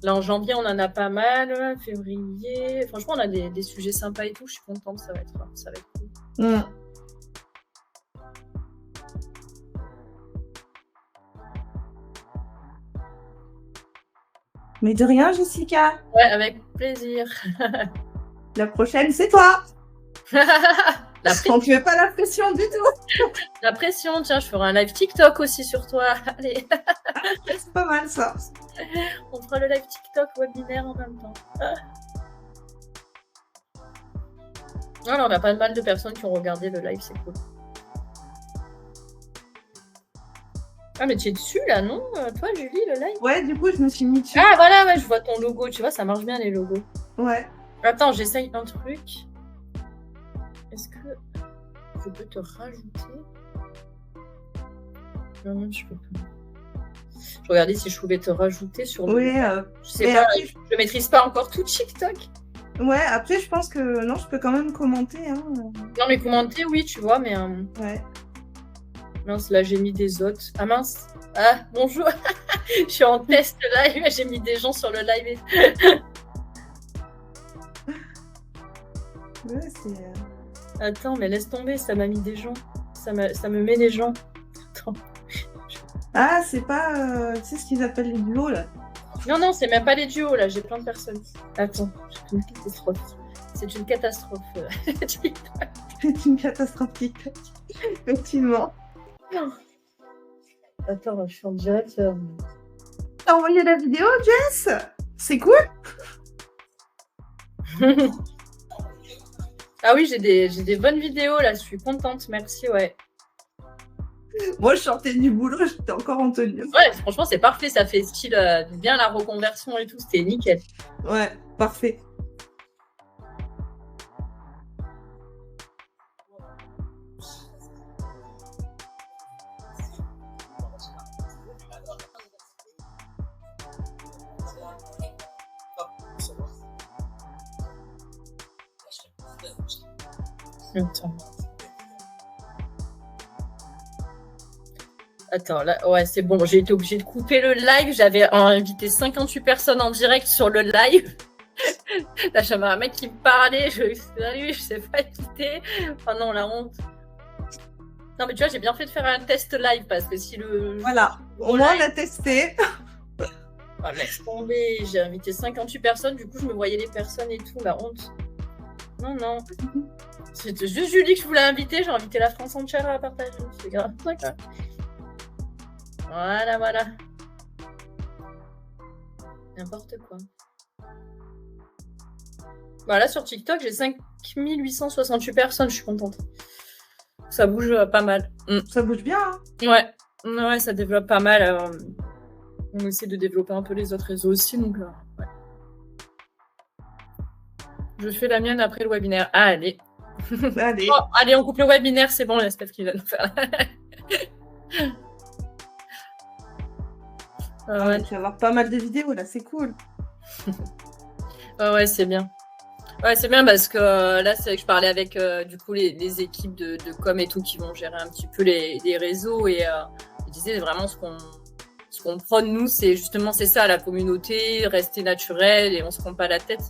Là, en janvier, on en a pas mal. Février, franchement, on a des sujets sympas et tout. Je suis contente, ça va être cool. Mais de rien, Jessica. Ouais, avec plaisir. La prochaine, c'est toi. On ne fait pas la pression du tout. La pression, tiens, je ferai un live TikTok aussi sur toi. Allez. C'est pas mal ça. On fera le live TikTok webinaire en même temps. Alors, on a pas mal de personnes qui ont regardé le live, c'est cool. Ah, mais tu es dessus là, non? Toi, Julie, le live? Ouais, du coup, je me suis mis dessus. Ah, voilà, ouais, je vois ton logo. Tu vois, ça marche bien les logos. Ouais. Attends, j'essaye un truc. Est-ce que je peux te rajouter? Non, je peux pas. Je regardais si je pouvais te rajouter sur le... Oui, je sais pas, après... je maîtrise pas encore tout TikTok. Ouais, après, je pense que non, je peux quand même commenter. Hein. Non, mais commenter, oui, tu vois, mais... Ouais. Mince, là, j'ai mis des autres. Ah, mince. Ah, bonjour. Je suis en test live, j'ai mis des gens sur le live. Ouais, c'est... Attends, mais laisse tomber, ça m'a mis des gens. Ça me met des gens. Attends. Ah, c'est pas... tu sais ce qu'ils appellent les duos, là. Non, c'est même pas les duos, là. J'ai plein de personnes. Attends, c'est une catastrophe. C'est une catastrophe. C'est une catastrophe TikTok. Effectivement. Attends, je suis en direct. T'as envoyé la vidéo, Jess? C'est cool. Ah oui, j'ai des bonnes vidéos, là. Je suis contente. Merci, ouais. Moi, je sortais du boulot, j'étais encore en tenue. Ouais, franchement, c'est parfait. Ça fait style bien la reconversion et tout. C'était nickel. Ouais, parfait. Attends, là, ouais, c'est bon. J'ai été obligée de couper le live. J'avais invité 58 personnes en direct sur le live. Là, j'avais un mec qui me parlait. Salut, je sais pas écouter. Oh non, la honte. Non, mais tu vois, j'ai bien fait de faire un test live parce que si le. Voilà, au moins on a testé. Oh, laisse tomber. J'ai invité 58 personnes. Du coup, je me voyais les personnes et tout. La honte. Non. C'était juste Julie que je voulais inviter. J'ai invité la France entière à partager. C'est grave. Voilà. N'importe quoi. Voilà, sur TikTok, j'ai 5868 personnes. Je suis contente. Ça bouge pas mal. Ça bouge bien, hein? Ouais, ça développe pas mal. On essaie de développer un peu les autres réseaux aussi. Donc, ouais. Je fais la mienne après le webinaire. Ah, allez. Allez. Oh, allez, on coupe le webinaire. C'est bon, l'espèce qu'il va nous faire. Ouais, tu vas avoir pas mal de vidéos là, c'est cool. Ouais, c'est bien. Ouais, c'est bien parce que là, c'est vrai que je parlais avec du coup les équipes de com et tout qui vont gérer un petit peu les réseaux et ils disaient vraiment ce qu'on prône nous, c'est justement c'est ça, la communauté, rester naturel et on se prend pas la tête.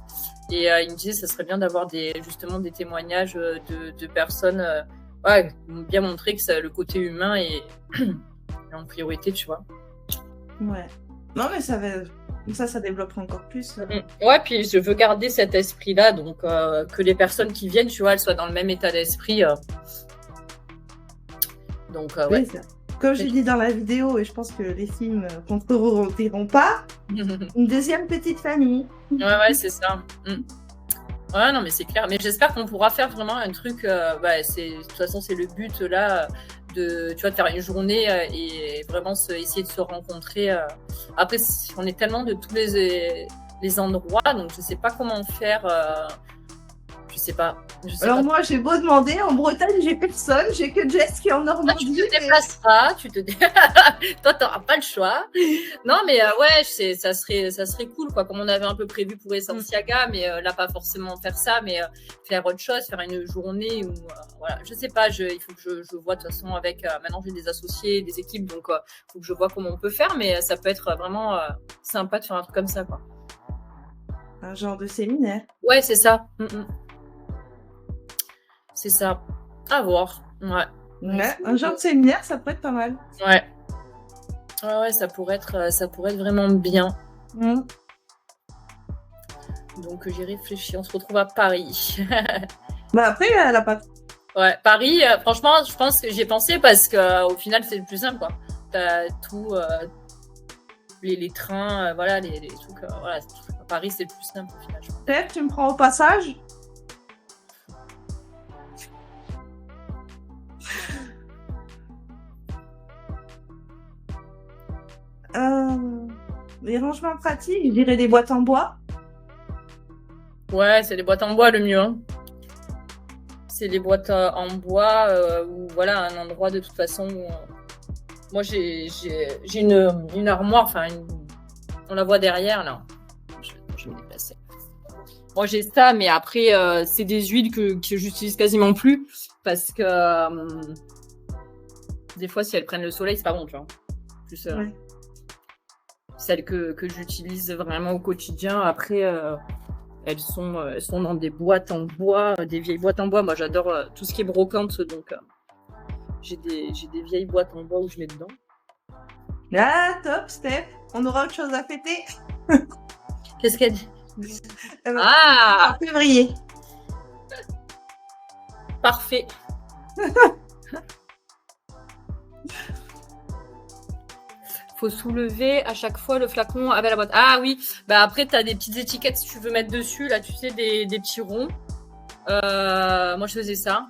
Et ils me disaient ça serait bien d'avoir justement des témoignages de personnes qui vont bien montrer que le côté humain est en priorité, tu vois. Ouais. Non, mais ça développera encore plus. Ouais, puis je veux garder cet esprit-là, donc que les personnes qui viennent, tu vois, elles soient dans le même état d'esprit. Donc, ouais. Oui, comme j'ai dit dans la vidéo, et je pense que les films ne contrediront pas, une deuxième petite famille. Ouais, c'est ça. Ouais, non, mais c'est clair. Mais j'espère qu'on pourra faire vraiment un truc. De toute façon, c'est le but là. De faire une journée et vraiment essayer de se rencontrer. Après, on est tellement de tous les endroits, donc je sais pas comment faire. Je sais pas. Alors moi, j'ai beau demander, en Bretagne, j'ai personne, j'ai que Jess qui est en Normandie. Tu te déplaceras, toi, t'auras pas le choix. Non, mais ouais, ça serait cool, quoi, comme on avait un peu prévu pour Essensiaga, mais là, pas forcément faire ça, mais faire autre chose, faire une journée où, voilà, je sais pas, il faut que je vois de toute façon avec, maintenant j'ai des associés, des équipes, donc il faut que je vois comment on peut faire, mais ça peut être vraiment sympa de faire un truc comme ça, quoi. Un genre de séminaire. Ouais, c'est ça. C'est ça. À voir. Ouais, un genre de séminaire, ça peut être pas mal. Ouais, ça pourrait être vraiment bien. Donc j'ai réfléchi. On se retrouve à Paris. Bah après, elle a pas. Ouais, Paris. Franchement, je pense que j'y ai pensé parce que au final, c'est le plus simple, quoi. T'as tout, les trains, voilà, les trucs. Voilà, Paris, c'est le plus simple au final. Peut-être tu me prends au passage. Les rangements pratiques, je dirais des boîtes en bois. Ouais, c'est les boîtes en bois le mieux. Hein. C'est les boîtes en bois où voilà, un endroit de toute façon où moi j'ai une armoire, enfin on la voit derrière là. Je vais me déplacer. Moi j'ai ça, mais après c'est des huiles que j'utilise quasiment plus parce que des fois si elles prennent le soleil c'est pas bon, tu vois. Plus Ouais. celles que j'utilise vraiment au quotidien. Après Elles sont dans des boîtes en bois, des vieilles boîtes en bois. Moi, j'adore tout ce qui est brocante, donc j'ai des vieilles boîtes en bois où je mets dedans. Ah, top, Steph. On aura autre chose à fêter. Qu'est-ce qu'elle dit? En février. Parfait. Faut soulever à chaque fois le flacon avec la boîte. Ah oui, bah après, tu as des petites étiquettes si tu veux mettre dessus. Là, tu sais, des petits ronds. Moi, je faisais ça.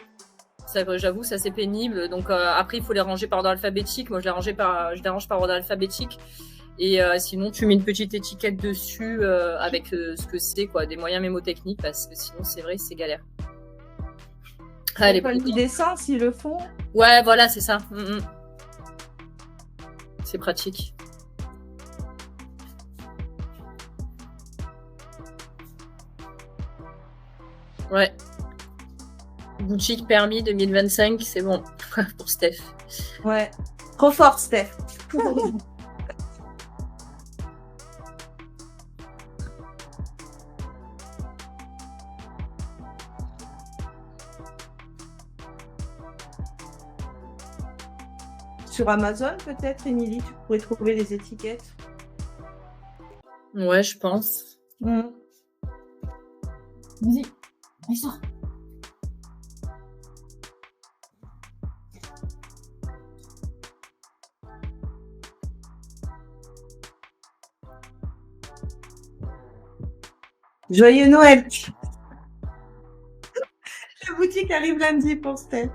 J'avoue, ça c'est pénible. Donc après, il faut les ranger par ordre alphabétique. Moi, je les range par ordre alphabétique. Et sinon, tu mets une petite étiquette dessus avec ce que c'est, quoi, des moyens mémotechniques, parce que sinon, c'est vrai, c'est galère. Allez, pas le dessin s'ils le font. Ouais, voilà, c'est ça. C'est pratique. Ouais. Boutique permis 2025, c'est bon pour Steph. Ouais. Trop fort, Steph. Sur Amazon, peut-être, Émilie, tu pourrais trouver les étiquettes. Ouais, je pense. Vas-y, allez, sors. Joyeux Noël. La boutique arrive lundi pour Steph.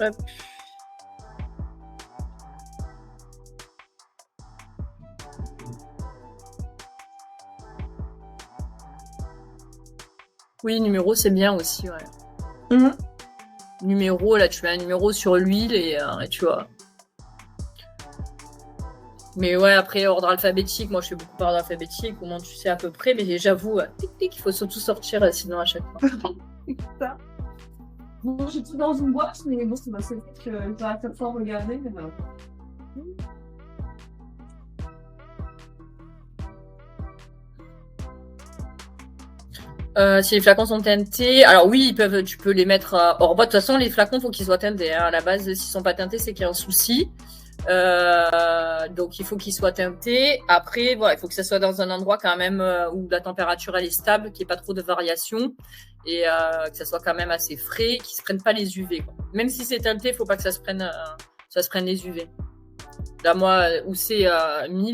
Hop. Oui, numéro, c'est bien aussi, ouais. Numéro, là, tu mets un numéro sur l'huile et tu vois. Mais ouais, après, ordre alphabétique, moi, je fais beaucoup par ordre alphabétique, au moins tu sais à peu près, mais j'avoue, tic, il faut surtout sortir sinon à chaque fois. Ça. Bon, j'ai tout dans une boîte, mais bon, c'est fait que je vais à chaque fois regarder. Si les flacons sont teintés, alors oui, tu peux les mettre hors boîte. De toute façon, les flacons, faut qu'ils soient teintés. Hein. À la base, s'ils sont pas teintés, c'est qu'il y a un souci. Donc il faut qu'ils soient teintés. Après, voilà, il faut que ça soit dans un endroit quand même où la température elle est stable, qu'il n'y ait pas trop de variations et que ça soit quand même assez frais, qu'ils se prennent pas les UV. Quoi. Même si c'est teinté, il faut pas que ça se prenne les UV. Là, moi, où c'est mis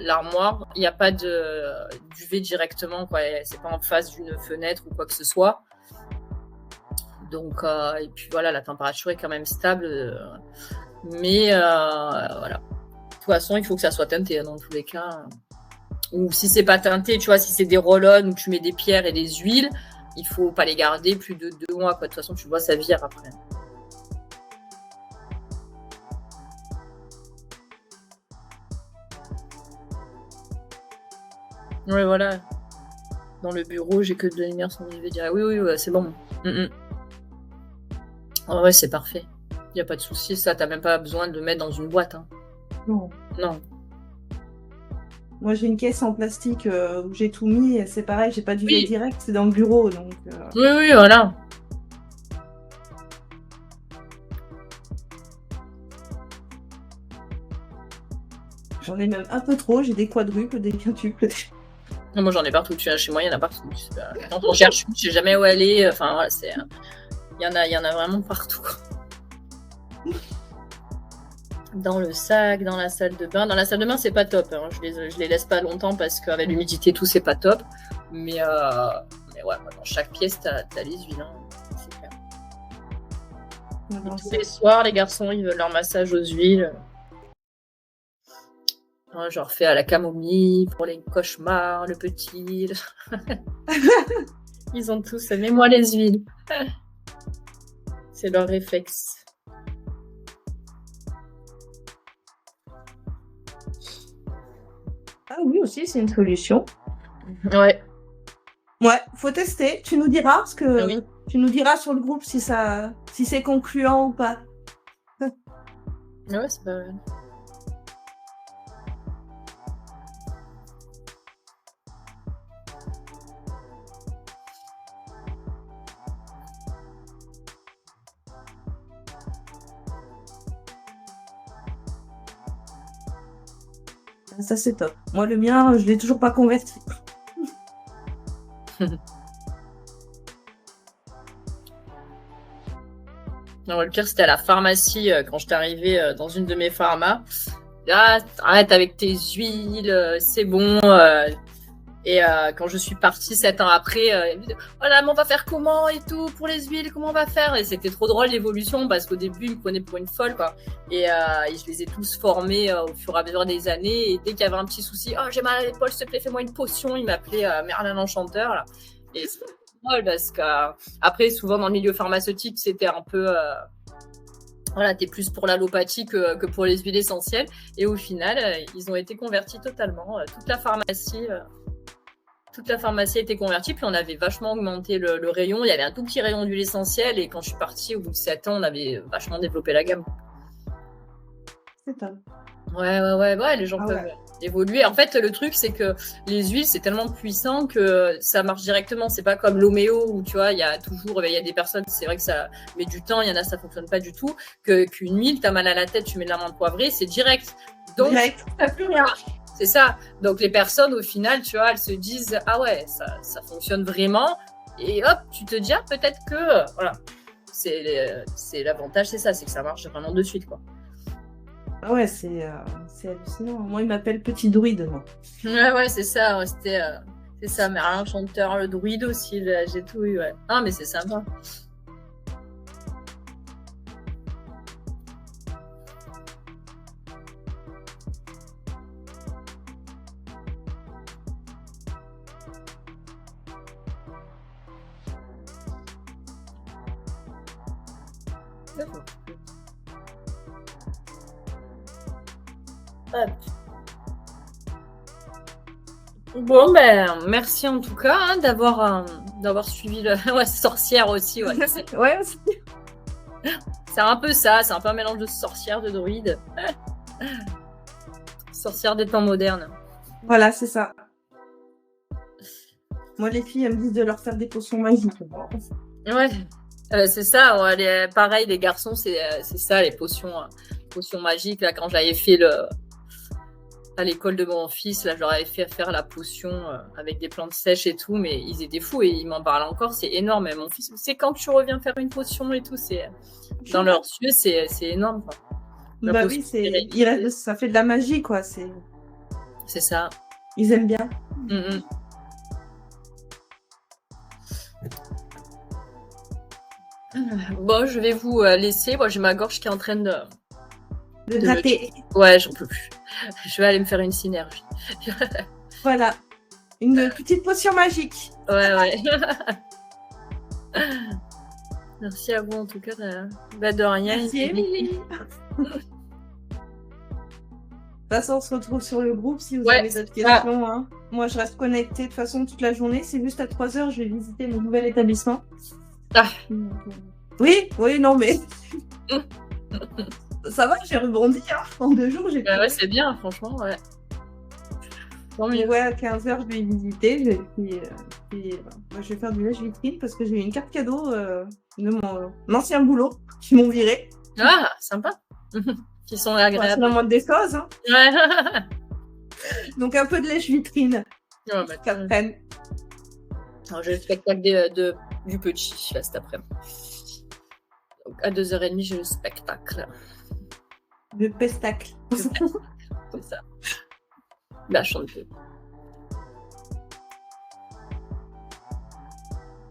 l'armoire, il n'y a pas d'UV directement, quoi. C'est pas en face d'une fenêtre ou quoi que ce soit. Donc, et puis voilà, la température est quand même stable. Mais voilà. De toute façon, il faut que ça soit teinté dans tous les cas. Ou si c'est pas teinté, tu vois, si c'est des roll-on où tu mets des pierres et des huiles, il faut pas les garder plus de 2 mois. Quoi. De toute façon, tu vois, ça vire après. Ouais, voilà. Dans le bureau, j'ai que de la lumière sans UV direct. Oui, c'est bon. Oh, ouais, c'est parfait. Il n'y a pas de souci, ça, t'as même pas besoin de le mettre dans une boîte. Hein. Non. Moi, j'ai une caisse en plastique où j'ai tout mis, et c'est pareil, j'ai pas d'UV direct, c'est dans le bureau, donc... Oui, voilà. J'en ai même un peu trop, j'ai des quadruples, des quintuples. Non, moi, j'en ai partout. Chez moi, il y en a partout. Quand on cherche, je sais jamais où aller. Enfin, voilà, il y en a vraiment partout. Dans le sac, dans la salle de bain. Dans la salle de bain, c'est pas top. Hein. Je les laisse pas longtemps parce qu'avec l'humidité, tout, c'est pas top. Mais ouais, dans chaque pièce, t'as les huiles. Hein. C'est clair. Tous les soirs, les garçons, ils veulent leur massage aux huiles. Je leur fais à la camomille, pour les cauchemars, le petit. Ils ont tous. Mets-moi les huiles. C'est leur réflexe. Ah oui, aussi, c'est une solution. Ouais. Ouais, faut tester. Tu nous diras, parce que tu nous diras sur le groupe si c'est concluant ou pas. Ouais, c'est pas mal. Ça c'est top. Moi, le mien, je l'ai toujours pas converti. Non, le pire, c'était à la pharmacie, quand j'étais arrivée dans une de mes pharmas. Ah, arrête avec tes huiles, c'est bon. Et quand je suis partie 7 ans après, ils me disaient, oh là, mais on va faire comment et tout pour les huiles, comment on va faire? Et c'était trop drôle l'évolution parce qu'au début, ils me prenaient pour une folle, quoi. Et je les ai tous formés au fur et à mesure des années. Et dès qu'il y avait un petit souci, oh, j'ai mal à l'épaule, s'il te plaît, fais-moi une potion. Ils m'appelaient Merlin l'Enchanteur, là. Et c'était drôle parce que, après, souvent dans le milieu pharmaceutique, c'était un peu. Voilà, t'es plus pour l'allopathie que pour les huiles essentielles. Et au final, ils ont été convertis totalement. Toute la pharmacie a été convertie. Puis on avait vachement augmenté le rayon. Il y avait un tout petit rayon d'huile essentielle. Et quand je suis partie, au bout de 7 ans, on avait vachement développé la gamme. C'est top. Ouais, les gens peuvent évoluer. En fait, le truc, c'est que les huiles, c'est tellement puissant que ça marche directement. C'est pas comme l'homéo où, tu vois, il y a des personnes, c'est vrai que ça met du temps, il y en a, ça fonctionne pas du tout. Qu'une huile, t'as mal à la tête, tu mets de l'amande poivrée, c'est direct. Donc, t'as plus rien. C'est ça. Donc, les personnes, au final, tu vois, elles se disent, ah ouais, ça fonctionne vraiment. Et hop, tu te dis, ah, peut-être que, voilà. C'est l'avantage, c'est ça, c'est que ça marche vraiment de suite, quoi. Ah ouais, c'est hallucinant. Moi, il m'appelle Petit Druide, moi. Ouais, c'est ça. C'est ça, Merlin l'Enchanteur, le druide aussi. J'ai tout eu, ouais. Ah, mais c'est sympa. D'accord. Hop. Bon, ben, merci en tout cas d'avoir suivi le. Ouais, sorcière aussi, ouais. Ouais, aussi. C'est un peu ça, c'est un peu un mélange de sorcière, de druide. Sorcière des temps modernes. Voilà, c'est ça. Moi, les filles, elles me disent de leur faire des potions magiques. Ouais, c'est ça. Ouais, pareil, les garçons, c'est ça, les potions magiques. Là, quand j'avais fait à l'école de mon fils, là, je leur avais fait faire la potion avec des plantes sèches et tout, mais ils étaient fous et ils m'en parlent encore. C'est énorme. Et mon fils, c'est quand tu reviens faire une potion et tout, c'est dans leurs yeux, c'est énorme, quoi. Bah oui, ça fait de la magie, quoi. C'est ça. Ils aiment bien. Bon, je vais vous laisser. Moi, j'ai ma gorge qui est en train de gratter. Ouais, j'en peux plus. Je vais aller me faire une synergie. Voilà. Une petite potion magique. Ouais. Merci à vous en tout cas. De rien. Merci Émilie. De toute façon, on se retrouve sur le groupe si vous avez d'autres questions. Hein. Moi, je reste connectée de toute façon toute la journée. C'est juste à 3h, je vais visiter mon nouvel établissement. Ah. Oui, non, mais ça va, j'ai rebondi. Hein. En 2 jours, j'ai ouais, c'est bien, franchement. Ouais. Ouais, à 15h, je vais visiter. Moi, je vais faire du lèche-vitrine parce que j'ai eu une carte cadeau de mon ancien boulot qui m'ont viré. Ah, sympa. Qui sont agréables. C'est la moindre des choses. Hein. Ouais. Donc, un peu de lèche-vitrine. Ouais, Capitaine. Alors, j'ai le spectacle du petit là, cet après-midi. Donc, à 2h30, j'ai le spectacle. Le pestacle. C'est ça. La chanteuse.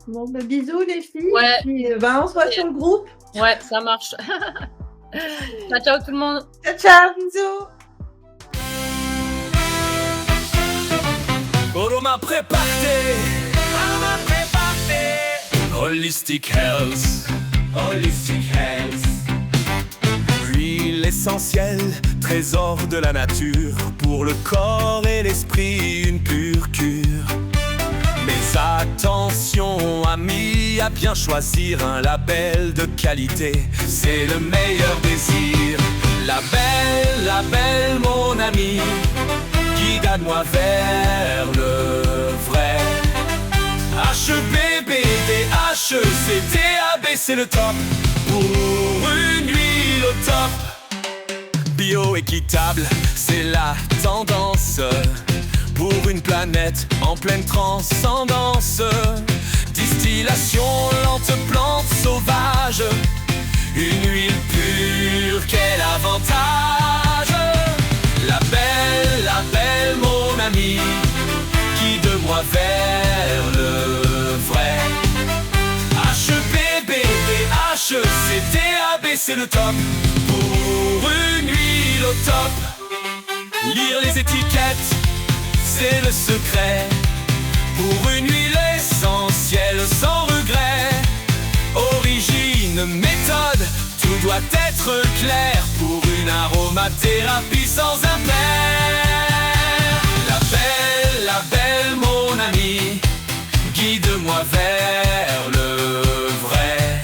Bon, bah, bisous les filles. Ouais. Puis, on se voit sur le groupe. Ouais, ça marche. Ciao tout le monde. Ciao, bisous. Aroma préparé. Holistic Health. Huile essentielle, trésor de la nature. Pour le corps et l'esprit, une pure cure. Mais attention, amis, à bien choisir un label de qualité. C'est le meilleur désir. Label, mon ami, guide-moi vers le vrai. HEBBDHECTAB, c'est le top pour une huile au top. bio équitable, c'est la tendance pour une planète en pleine transcendance. Distillation lente, plante sauvage, une huile pure, quel avantage! La belle, mon ami, guide-moi vers le vrai. HEPBDH, c'est le top pour une huile au top. Lire les étiquettes, c'est le secret pour une huile essentielle sans regret. Origine, méthode, tout doit être clair pour une aromathérapie sans impair. La belle, mon ami, guide-moi vers le vrai.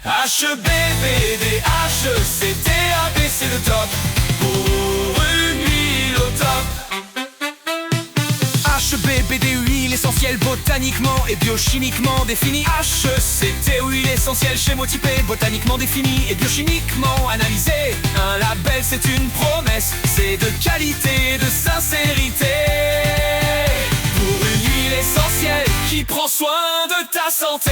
HEBBDH, c'est le top pour une huile au top. HEBBD, huile essentielle botaniquement et biochimiquement définie. HECT, huile essentielle schémotypée, botaniquement définie et biochimiquement analysée. Un label, c'est une promesse, c'est de qualité et de sincérité. Pour une huile essentielle qui prend soin de ta santé.